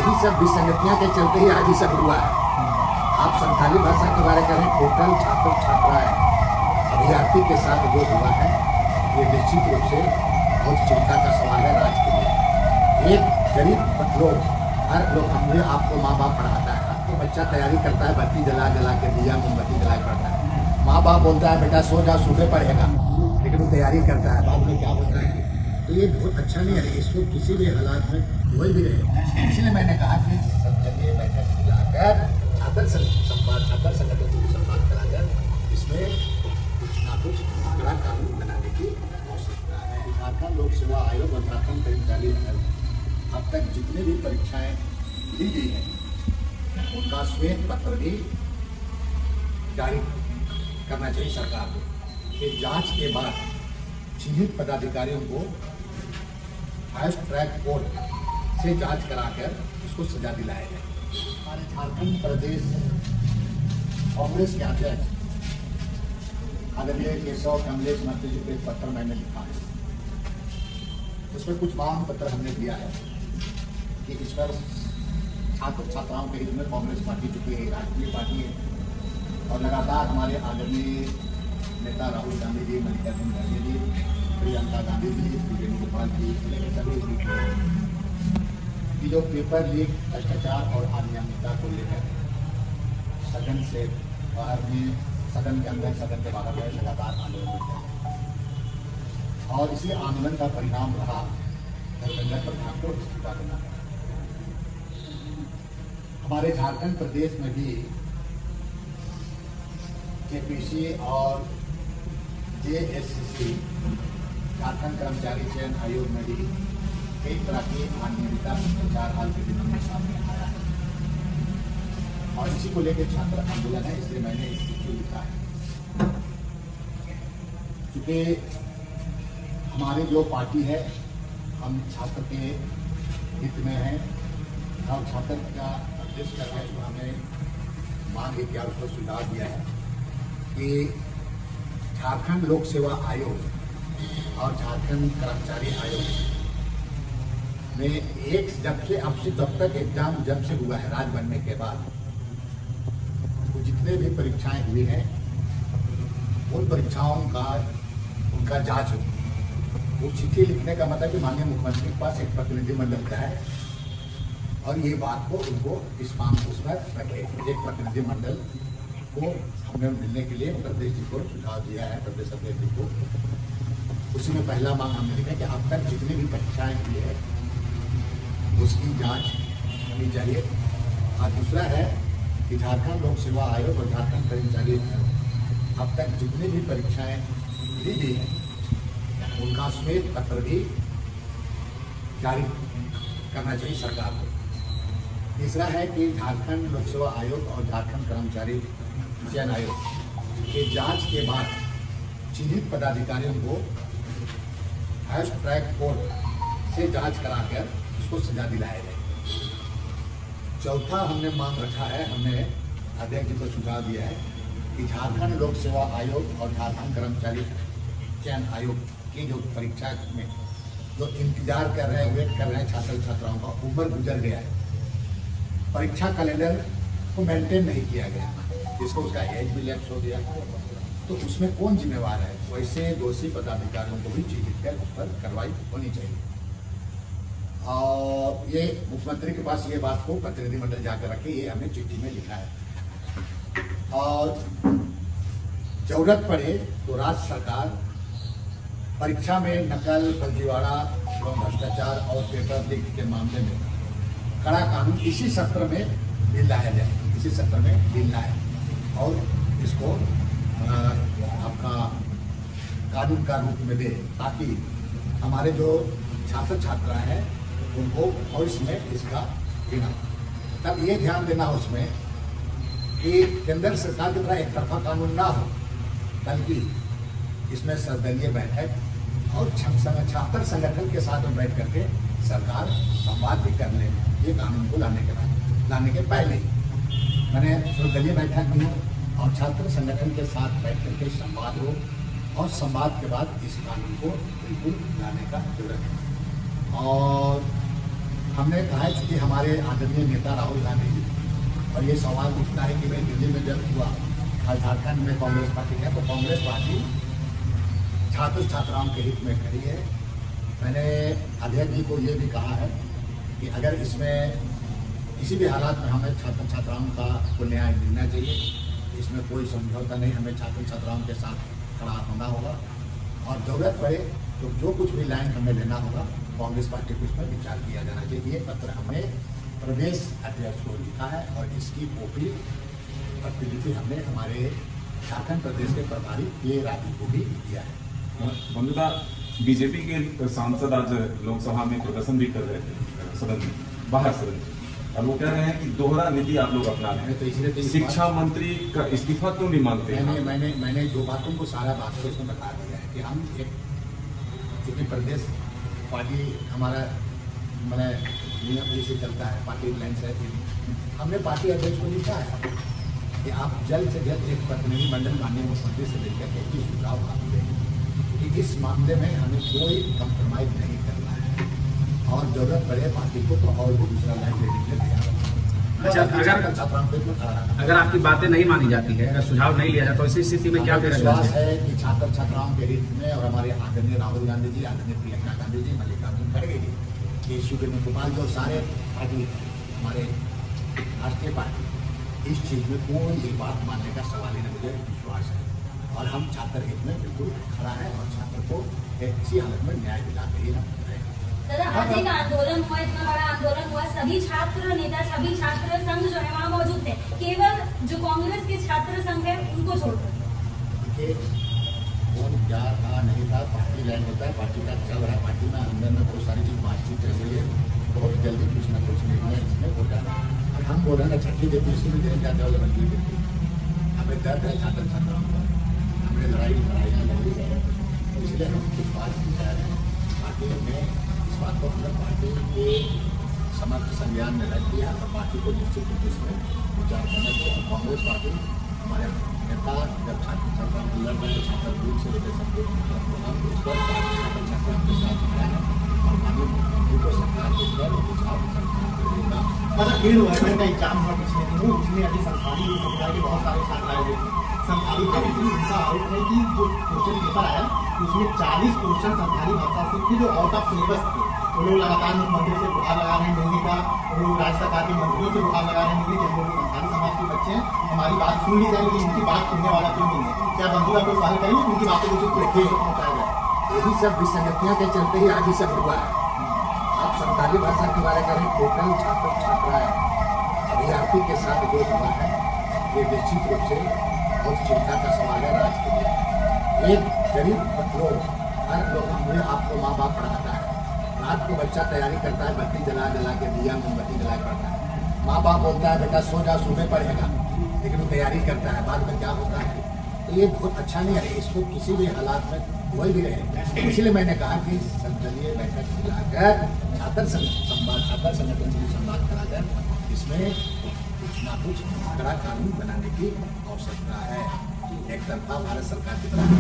यही सब विसंगतियाँ के चलते ही आज ही सब हुआ है। आप संथाली भाषा के बारे करें, टोटल छात्र छात्राएं अभ्यर्थी के साथ जो हुआ है ये निश्चित रूप से बहुत चिंता का सवाल है राज्य के लिए। एक गरीब लोग, हर लोग, हमने आपको माँ बाप पढ़ाता है, आपको बच्चा तैयारी करता है, बत्ती जला जला के दिया मोमबत्ती जला पढ़ता है। माँ बाप बोलता है बेटा सो जा, सुबह पढ़ेगा, लेकिन वो तैयारी करता है, बाद में क्या होता है। तो ये बहुत अच्छा नहीं है, इसको किसी भी हालात में कोई भी रहे। इसलिए मैंने कहा कि सब जगह बैठक बुलाकर छात्र संगठन से संवाद कराकर इसमें कुछ ना कुछ बड़ा कानून बनाने की आवश्यकता है। झारखंड लोक सेवा आयोग और झारखंड कर्मचारी आयोग अब तक जितने भी परीक्षाएं ली गई हैं उनका श्वेत पत्र भी जारी करना चाहिए सरकार को कि जांच के बाद चिन्हित पदाधिकारियों को फास्ट ट्रैक कोर्ट से जांच कराकर उसको सजा दिलाया जाए। हमारे झारखंड प्रदेश कांग्रेस के अध्यक्ष आदरणीय केशव कमलेश महतो जी को एक पत्र मैंने लिखा है, उसमें कुछ मांग पत्र हमने दिया है कि इस पर छात्र छात्राओं के हित में कांग्रेस पार्टी चुकी है, राष्ट्रीय पार्टी है और लगातार हमारे आदरणीय नेता राहुल गांधी जी, मल्लिकार्जुन खड़गे जी, प्रियंका गांधी जी, वेणुगोपाल जी, सभी की जो पेपर लीक, भ्रष्टाचार और अनियमितता को लेकर सदन से बाहर में, सदन के अंदर, सदन के बाहर में लगातार आंदोलन किया और इसी आंदोलन का परिणाम रहा धर्मेंद्र प्रधान को इस्तीफा देना। हमारे झारखंड प्रदेश में भी जेपीसी और जेएससी झारखंड कर्मचारी चयन आयोग में भी कई तरह की अनियमितता भ्रष्टाचार हाल के दिनों में सामने आया है और इसी को लेकर छात्र आंदोलन है, इसलिए मैंने इस चीज को लिखा है। क्योंकि हमारी जो पार्टी है हम छात्र के हित में हैं और छात्र का उद्देश्य कर रहे हैं, हमें मांग किया, उसको सुझाव दिया है कि झारखंड लोक सेवा आयोग और झारखंड कर्मचारी आयोग में एक जब तक एग्जाम जब से हुआ है राज्य बनने के बाद तो जितने भी परीक्षाएं हुई हैं उन परीक्षाओं का उनका जांच हो। वो चिट्ठी लिखने का मतलब कि माननीय मुख्यमंत्री के पास एक प्रतिनिधिमंडल का है और ये बात को उनको इस मांग को उसमें रखे। एक प्रतिनिधिमंडल को हमने मिलने के लिए प्रदेश जी को सुझाव दिया है, प्रदेश अध्यक्ष जी को। उसी में पहला मांग हमने लिखा कि अब तक जितनी भी परीक्षाएं हुई है उसकी जांच होनी चाहिए। और दूसरा है कि झारखंड लोक सेवा आयोग और झारखंड कर्मचारी आयोग अब तक जितनी भी परीक्षाएं ली गई हैं उनका श्वेत पत्र भी जारी करना चाहिए सरकार को। तीसरा है कि झारखंड लोक सेवा आयोग और झारखंड कर्मचारी चयन आयोग के जांच के बाद चिन्हित पदाधिकारियों को फास्ट ट्रैक कोर्ट से जांच कराकर उसको सजा दिलाया जाए। चौथा हमने मांग रखा है, हमने अध्यक्ष जी को सुझाव दिया है कि झारखंड लोक सेवा आयोग और झारखंड कर्मचारी चयन आयोग की जो परीक्षा में जो इंतजार कर रहे हैं, वेट कर रहे हैं छात्र छात्राओं का, उम्र गुजर गया है, परीक्षा कैलेंडर को मेंटेन नहीं किया गया, जिसको उसका एज भी लैप्स हो गया, तो उसमें कौन जिम्मेवार है। वैसे दोषी पदाधिकारियों को भी चिन्हित कर उस पर कार्रवाई होनी चाहिए। और ये मुख्यमंत्री के पास ये बात को प्रतिनिधिमंडल जाकर रखे, ये हमने चिट्ठी में लिखा है। और जरूरत पड़े तो राज्य सरकार परीक्षा में नकल, फर्जीवाड़ा एवं भ्रष्टाचार और पेपर लीक के मामले में कड़ा कानून इसी सत्र में बिल लाया जाए, इसी सत्र में बिल लाए और इसको आपका कानून का रूप में दे, ताकि हमारे जो छात्र छात्राएं हैं उनको भविष्य में इसका बिना। तब ये ध्यान देना उसमें कि केंद्र सरकार की तरह एक तरफा कानून ना हो, बल्कि इसमें सर्वदलीय बैठक और छात्र संगठन के साथ में बैठ करके सरकार संवाद भी कर ले। ये कानून को लाने के पहले मैंने सर्वदलीय बैठक भी हो और छात्र संगठन के साथ बैठ करके संवाद हो और संवाद के बाद इस कानून को बिल्कुल लाने का जरूरत है। और हमने कहा है कि हमारे आदरणीय नेता राहुल गांधी जी, और ये सवाल उठता है कि मैं दिल्ली में जब हुआ झारखंड में कांग्रेस पार्टी है, तो कांग्रेस पार्टी छात्र छात्राओं के हित में खड़ी है। मैंने अध्यक्ष जी को ये भी कहा है कि अगर इसमें किसी भी हालात में हमें छात्र छात्राओं को न्याय मिलना चाहिए, इसमें कोई समझौता नहीं, हमें छात्र छात्राओं के साथ खड़ा होना होगा और जरूरत पड़े तो जो कुछ भी लाइन हमें लेना होगा कांग्रेस पार्टी को इसमें विचार किया जाना चाहिए। ये पत्र हमने प्रदेश अध्यक्ष को लिखा है और इसकी कॉपी प्रतिलिपि हमने हमारे झारखंड प्रदेश के प्रभारी के राजू को भी दिया है। बंधुता, बीजेपी के सांसद आज लोकसभा में प्रदर्शन भी कर रहे थे सदन में, बाहर सदन में, और वो कह रहे हैं कि दोहरा नीति आप लोग अपना रहे हैं, तो इसलिए शिक्षा मंत्री का इस्तीफा क्यों नहीं मांगते हैं? मैंने जो बातों को सारा बात को इसमें बता दिया है कि हम एक चूँकि प्रदेश पार्टी हमारा मैंने नियम से चलता है, पार्टी लाइन से हमने पार्टी अध्यक्ष को लिखा है कि आप जल्द से जल्द एक प्रतिनिधिमंडल माननीय मुख्यमंत्री से लेकर के एक सुझाव आप दें कि इस मामले में हमें कोई कंप्रोमाइज नहीं करना है और जरूरत पड़े पार्टी को तो और भी दूसरा लाइन लेने के लिए अच्छा, अगर आपकी बातें नहीं मानी जाती है, अगर सुझाव नहीं लिया जाता तो इसी स्थिति में क्या विश्वास है कि छात्र छात्राओं के हित में और हमारे आदरणीय राहुल गांधी जी, आदरणीय प्रियंका गांधी जी, मल्लिकार्जुन खड़गे जी, केशव वेणुगोपाल जो सारे पार्टी हमारे राष्ट्रीय पार्टी, इस चीज में कोई भी बात मानने का सवाल ही नहीं, मुझे विश्वास है और हम छात्र हित में बिल्कुल खड़ा है और छात्र को इसी हालत में न्याय दिलाते ही हम रहेंगे। दादा, आज एक आंदोलन हुआ, इतना बड़ा आंदोलन हुआ, सभी छात्र नेता, सभी छात्र संघ जो है वहाँ मौजूद थे, केवल जो कांग्रेस के छात्र संघ है उनको छोड़कर। देखिए, कौन क्या था नहीं था, पार्टी लाइन होता है, पार्टी का चल रहा है, पार्टी में अंदर में बहुत सारी चीज बातचीत चल रही है, बहुत जल्दी कुछ न कुछ निर्णय इसमें हो जाना है। हम बोल रहे हैं छठी देती इसमें देने जाते हो जब हमें दर्द है छात्र छात्राओं का, हमने लड़ाइयाँ लड़ी है, इसलिए हम कुछ बात नहीं कह रहे हैं। पार्टी में इस बात को हमने पार्टी के समर्थ संज्ञान में रख दिया और पार्टी को निश्चित रूप से इसमें विचार करना चाहिए। कांग्रेस पार्टी हमारे नेता जब छात्र छात्रा लड़ रहे थे, छात्र दूर से लेकर सकते तो हम उस पर छात्र छात्राओं के साथ हैं और माननीय मुख्यमंत्री को सरकार के पर विचार करेगा। खेल वर्ग का एग्जाम हुआ पिछले दिनों, उसमें अभी संस्थानी समुदाय के बहुत सारे छात्र आए हुए थे। संस्थानी उनका आरोप है कि जो क्वेश्चन पेपर आया उसमें 40 क्वेश्चन संस्थानी भाषा से थे जो आउट ऑफ सिलेबस थे। वो लोग लगातार मुख्यमंत्री से गुहार लगा रहे हैं मिलने का, वो लोग राज्य सरकार के मंत्रियों से गुहार लगा रहे हैं मिलने के, हम लोग संस्थानी समाज के बच्चे हैं, हमारी बात सुन ली जाए, लेकिन उनकी बात सुनने वाला क्यों नहीं है? क्या बंधु आपको सवाल करेंगे उनकी बातों को पहुँचाया जाए? यही सब विसंगतियाँ के चलते ही आज ही सब हुआ है। आप संताली भाषा के बारे में करें, टोटल छात्र छात्राएं अभ्यर्थी के साथ जो हुआ है ये निश्चित रूप से बहुत चिंता का सवाल है राज्य के लिए। एक गरीब लोग, हर लोग अपने आपको माँ बाप पढ़ाता है, रात को बच्चा तैयारी करता है, बत्ती जला जला के दिया मोमबत्ती जला पढ़ता है, माँ बाप बोलता है बेटा सो जा सुबह पढ़ेगा, लेकिन वो तैयारी करता है, बाद में क्या होता है? तो ये बहुत अच्छा नहीं है, इसको किसी भी हालात में कोई भी रहे। इसलिए मैंने कहा कि संसदीय बैठक बुलाकर छात्र संगठन से संवाद कराकर इसमें कुछ ना कुछ कड़ा कानून बनाने की आवश्यकता है। एक तरफा भारत सरकार की तरफ